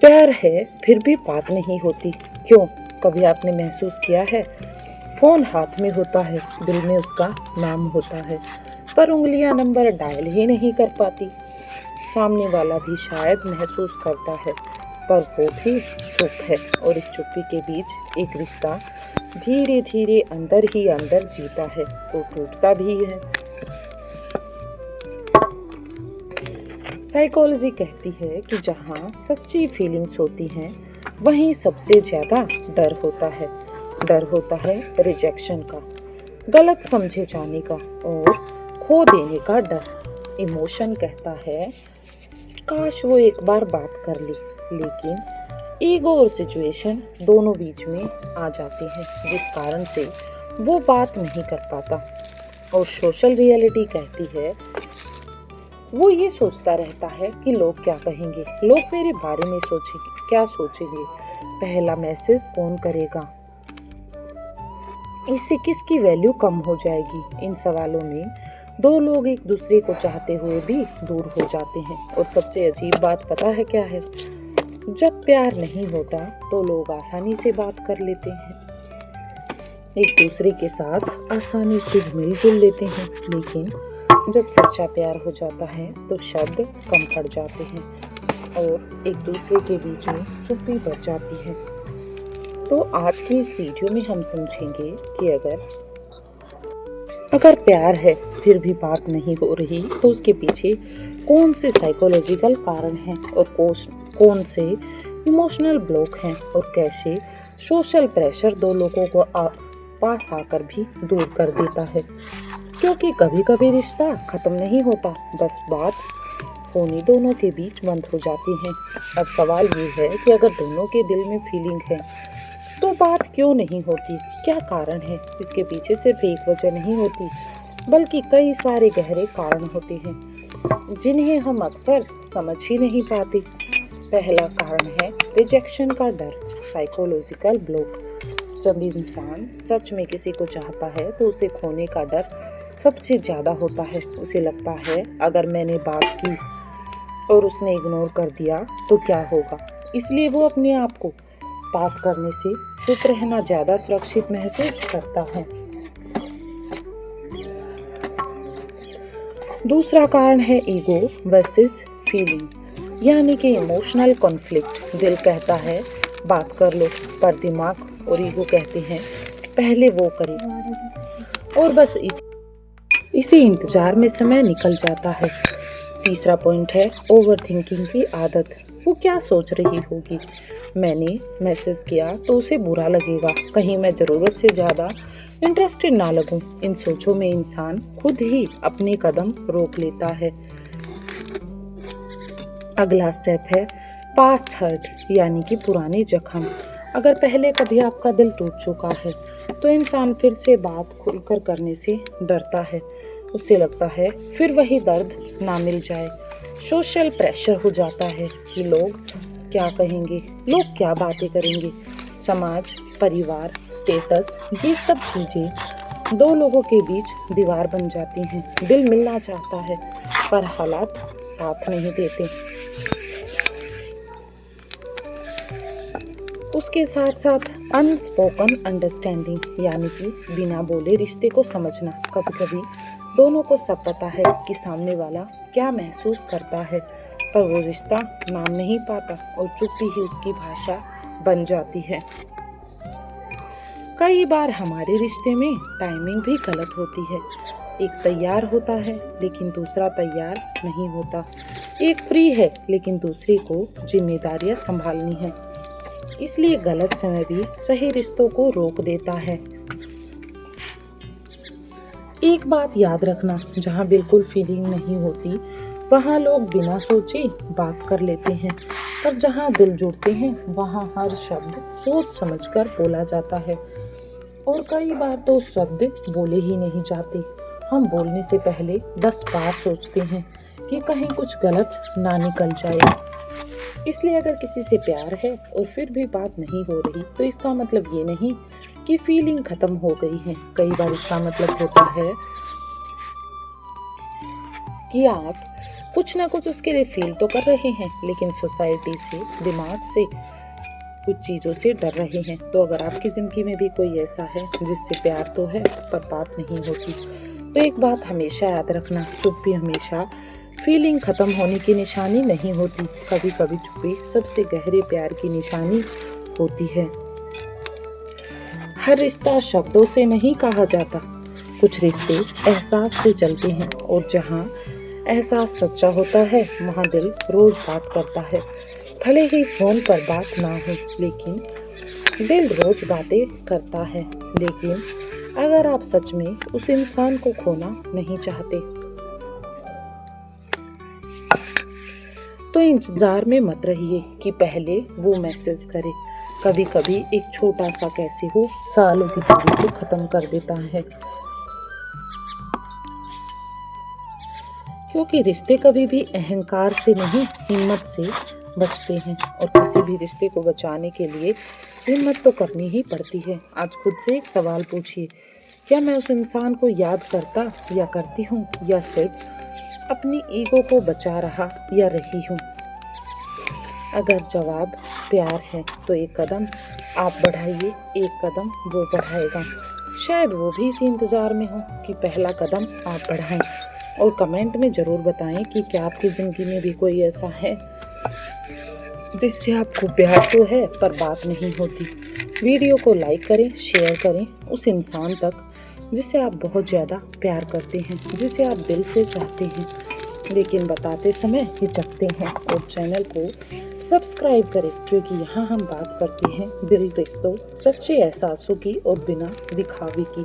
प्यार है फिर भी बात नहीं होती, क्यों? कभी आपने महसूस किया है? फोन हाथ में होता है, दिल में उसका नाम होता है, पर उंगलियां नंबर डायल ही नहीं कर पाती। सामने वाला भी शायद महसूस करता है, पर वो भी चुप है, और इस चुप्पी के बीच एक रिश्ता धीरे धीरे अंदर ही अंदर जीता है तो टूटता भी है। साइकोलॉजी कहती है कि जहाँ सच्ची फीलिंग्स होती हैं वहीं सबसे ज्यादा डर होता है रिजेक्शन का, गलत समझे जाने का और खो देने का डर। इमोशन कहता है काश वो एक बार बात कर ले, लेकिन ईगो और सिचुएशन दोनों बीच में आ जाते हैं, जिस कारण से वो बात नहीं कर पाता। और सोशल रियलिटी कहती है वो ये सोचता रहता है कि लोग क्या कहेंगे, लोग मेरे बारे में सोचेंगे, क्या सोचेंगे, पहला मैसेज कौन करेगा, इससे किसकी वैल्यू कम हो जाएगी। इन सवालों में दो लोग एक दूसरे को चाहते हुए भी दूर हो जाते हैं। और सबसे अजीब बात पता है क्या है? जब प्यार नहीं होता तो लोग आसानी से बात कर लेते हैं, एक दूसरे के साथ आसानी से मिलजुल लेते हैं, लेकिन जब सच्चा प्यार हो जाता है तो शब्द कम पड़ जाते हैं और एक दूसरे के बीच में चुप्पी बढ़ जाती है। तो आज की इस वीडियो में हम समझेंगे कि अगर प्यार है फिर भी बात नहीं हो रही तो उसके पीछे कौन से साइकोलॉजिकल कारण हैं और कौन से इमोशनल ब्लॉक हैं, और कैसे सोशल प्रेशर दो लोगों को पास आकर भी दूर कर देता है। क्योंकि कभी कभी रिश्ता खत्म नहीं होता, बस बात होनी दोनों के बीच बंद हो जाती है। अब सवाल ये है कि अगर दोनों के दिल में फीलिंग है तो बात क्यों नहीं होती? क्या कारण है? इसके पीछे सिर्फ एक वजह नहीं होती, बल्कि कई सारे गहरे कारण होते हैं जिन्हें हम अक्सर समझ ही नहीं पाते। पहला कारण है रिजेक्शन का डर, साइकोलॉजिकल ब्लॉक। जब इंसान सच में किसी को चाहता है तो उसे खोने का डर सबसे ज़्यादा होता है। उसे लगता है अगर मैंने बात की और उसने इग्नोर कर दिया तो क्या होगा, इसलिए वो अपने आप को बात करने से चुप रहना ज़्यादा सुरक्षित महसूस करता है। दूसरा कारण है ईगो वर्सेस फीलिंग, यानी कि इमोशनल कॉन्फ्लिक्ट। दिल कहता है बात कर लो, पर दिमाग और ईगो कहते हैं पहले वो करे, और बस इसी इंतजार में समय निकल जाता है। तीसरा पॉइंट है ओवर थिंकिंग की आदत। वो क्या सोच रही होगी, मैंने मैसेज किया तो उसे बुरा लगेगा, कहीं मैं ज़रूरत से ज़्यादा इंटरेस्टेड ना लगूं। इन सोचों में इंसान खुद ही अपने कदम रोक लेता है। अगला स्टेप है पास्ट हर्ट, यानी कि पुराने जख्म। अगर पहले कभी आपका दिल टूट चुका है तो इंसान फिर से बात खुलकर करने से डरता है। उसे लगता है फिर वही दर्द ना मिल जाए। सोशल प्रेशर हो जाता है कि लोग क्या कहेंगे, लोग क्या बातें करेंगे, समाज, परिवार, स्टेटस, ये सब चीज़ें दो लोगों के बीच दीवार बन जाती हैं। दिल मिलना चाहता है पर हालात साथ नहीं देते। उसके साथ साथ अनस्पोकन अंडरस्टैंडिंग, यानी कि बिना बोले रिश्ते को समझना। कभी कभी दोनों को सब पता है कि सामने वाला क्या महसूस करता है, पर वो रिश्ता नाम नहीं पाता और चुप्पी ही उसकी भाषा बन जाती है। कई बार हमारे रिश्ते में टाइमिंग भी गलत होती है। एक तैयार होता है लेकिन दूसरा तैयार नहीं होता। एक फ्री है लेकिन दूसरे को जिम्मेदारियां संभालनी है। इसलिए गलत समय भी सही रिश्तों को रोक देता है। एक बात याद रखना, जहाँ बिल्कुल फीलिंग नहीं होती वहाँ लोग बिना सोचे बात कर लेते हैं, पर जहाँ दिल जुड़ते हैं वहाँ हर शब्द सोच समझकर बोला जाता है। और कई बार तो शब्द बोले ही नहीं जाते। हम बोलने से पहले 10 बार सोचते हैं कि कहीं कुछ गलत ना निकल जाए। इसलिए अगर किसी से प्यार है और फिर भी बात नहीं हो रही तो इसका मतलब ये नहीं कि फीलिंग खत्म हो गई है। कई बार इसका मतलब होता है कि आप कुछ ना कुछ उसके लिए फील तो कर रहे हैं, लेकिन सोसाइटी से, दिमाग से, कुछ चीज़ों से डर रहे हैं। तो अगर आपकी ज़िंदगी में भी कोई ऐसा है जिससे प्यार तो है पर बात नहीं होती, तो एक बात हमेशा याद रखना, चुप्पी हमेशा फीलिंग ख़त्म होने की निशानी नहीं होती। कभी कभी चुप्पी सबसे गहरे प्यार की निशानी होती है। हर रिश्ता शब्दों से नहीं कहा जाता, कुछ रिश्ते एहसास से चलते हैं, और जहाँ एहसास सच्चा होता है वहाँ दिल रोज बात करता है। भले ही फोन पर बात ना हो, लेकिन दिल रोज बातें करता है। लेकिन अगर आप सच में उस इंसान को खोना नहीं चाहते, तो इंतजार में मत रहिए कि पहले वो मैसेज करे। कभी कभी एक छोटा सा कैसे हो सालों की दूरी को खत्म कर देता है। क्योंकि रिश्ते कभी भी अहंकार से नहीं, हिम्मत से बचते हैं, और किसी भी रिश्ते को बचाने के लिए हिम्मत तो करनी ही पड़ती है। आज खुद से एक सवाल पूछिए, क्या मैं उस इंसान को याद करता या करती हूँ, या सिर्फ अपनी ईगो को बचा रहा या रही हूँ? अगर जवाब प्यार है तो एक कदम आप बढ़ाइए, एक कदम वो बढ़ाएगा। शायद वो भी इसी इंतजार में हो कि पहला कदम आप बढ़ाएं। और कमेंट में ज़रूर बताएं कि क्या आपकी ज़िंदगी में भी कोई ऐसा है जिससे आपको प्यार तो है पर बात नहीं होती। वीडियो को लाइक करें, शेयर करें उस इंसान तक जिसे आप बहुत ज़्यादा प्यार करते हैं, जिसे आप दिल से चाहते हैं, लेकिन बताते समय हिचकते हैं। और चैनल को सब्सक्राइब करें, क्योंकि यहाँ हम बात करते हैं दिल, रिश्तों, सच्चे एहसासों की और बिना दिखावे की।